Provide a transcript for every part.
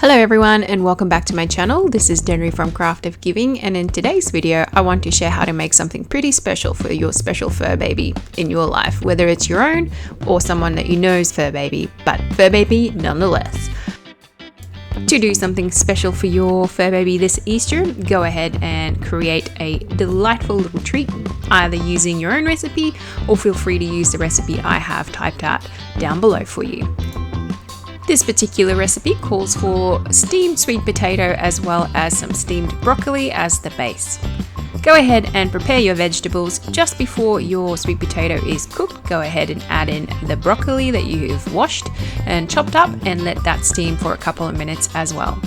Hello everyone and welcome back to my channel. This is Danrie from Craft of Giving, and in today's video I want to share how to make something pretty special for your special fur baby in your life, whether it's your own or someone that you know's fur baby, but fur baby nonetheless. To do something special for your fur baby this Easter, go ahead and create a delightful little treat, either using your own recipe or feel free to use the recipe I have typed out down below for you. This particular recipe calls for steamed sweet potato as well as some steamed broccoli as the base. Go ahead and prepare your vegetables just before your sweet potato is cooked. Go ahead and add in the broccoli that you've washed and chopped up and let that steam for a couple of minutes as well.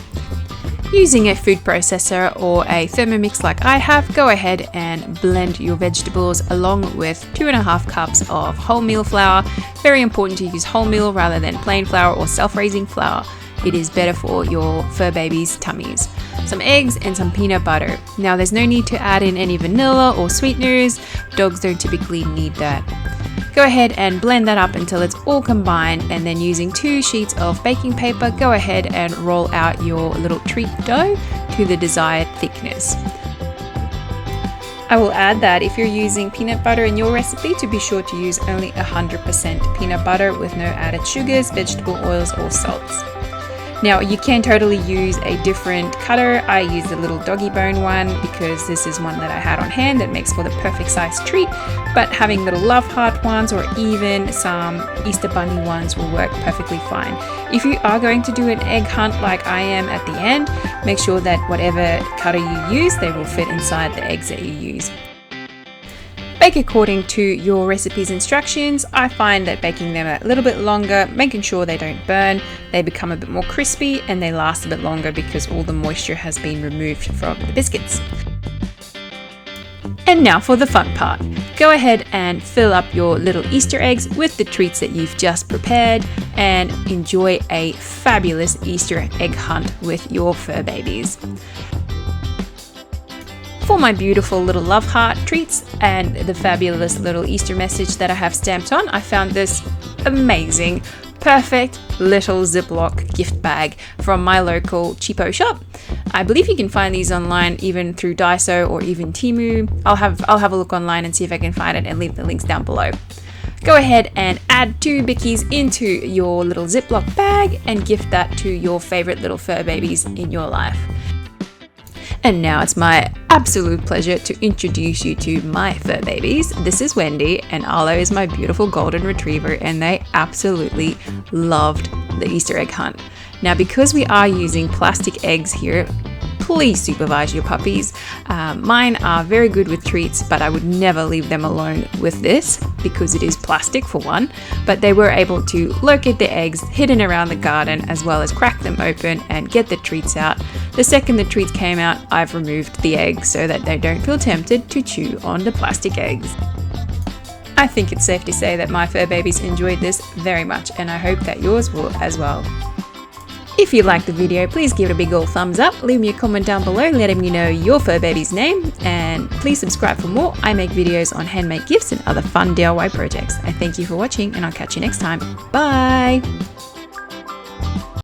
Using a food processor or a Thermomix like I have, go ahead and blend your vegetables along with 2.5 cups of wholemeal flour. Very important to use wholemeal rather than plain flour or self-raising flour. It is better for your fur baby's tummies. Some eggs and some peanut butter. Now there's no need to add in any vanilla or sweeteners. Dogs don't typically need that. Go ahead and blend that up until it's all combined, and then using 2 sheets of baking paper, go ahead and roll out your little treat dough to the desired thickness. I will add that if you're using peanut butter in your recipe, to be sure to use only 100% peanut butter with no added sugars, vegetable oils or salts. Now you can totally use a different cutter. I use the little doggy bone one because this is one that I had on hand that makes for the perfect size treat, but having little love heart ones or even some Easter bunny ones will work perfectly fine. If you are going to do an egg hunt like I am at the end, make sure that whatever cutter you use, they will fit inside the eggs that you use. Bake according to your recipe's instructions. I find that baking them a little bit longer, making sure they don't burn, they become a bit more crispy and they last a bit longer because all the moisture has been removed from the biscuits. And now for the fun part. Go ahead and fill up your little Easter eggs with the treats that you've just prepared and enjoy a fabulous Easter egg hunt with your fur babies. For my beautiful little love heart treats and the fabulous little Easter message that I have stamped on, I found this amazing, perfect little Ziploc gift bag from my local cheapo shop. I believe you can find these online even through Daiso or even Temu. I'll have a look online and see if I can find it and leave the links down below. Go ahead and add 2 bickies into your little Ziploc bag and gift that to your favorite little fur babies in your life. And now it's my absolute pleasure to introduce you to my fur babies. This is Wendy and Arlo is my beautiful golden retriever, and they absolutely loved the Easter egg hunt. Now because we are using plastic eggs here, please supervise your puppies. Mine are very good with treats, but I would never leave them alone with this because it is plastic for one, but they were able to locate the eggs hidden around the garden as well as crack them open and get the treats out. The second the treats came out, I've removed the eggs so that they don't feel tempted to chew on the plastic eggs. I think it's safe to say that my fur babies enjoyed this very much, and I hope that yours will as well. If you liked the video, please give it a big old thumbs up, leave me a comment down below letting me know your fur baby's name, and please subscribe for more. I make videos on handmade gifts and other fun DIY projects. I thank you for watching, and I'll catch you next time. Bye!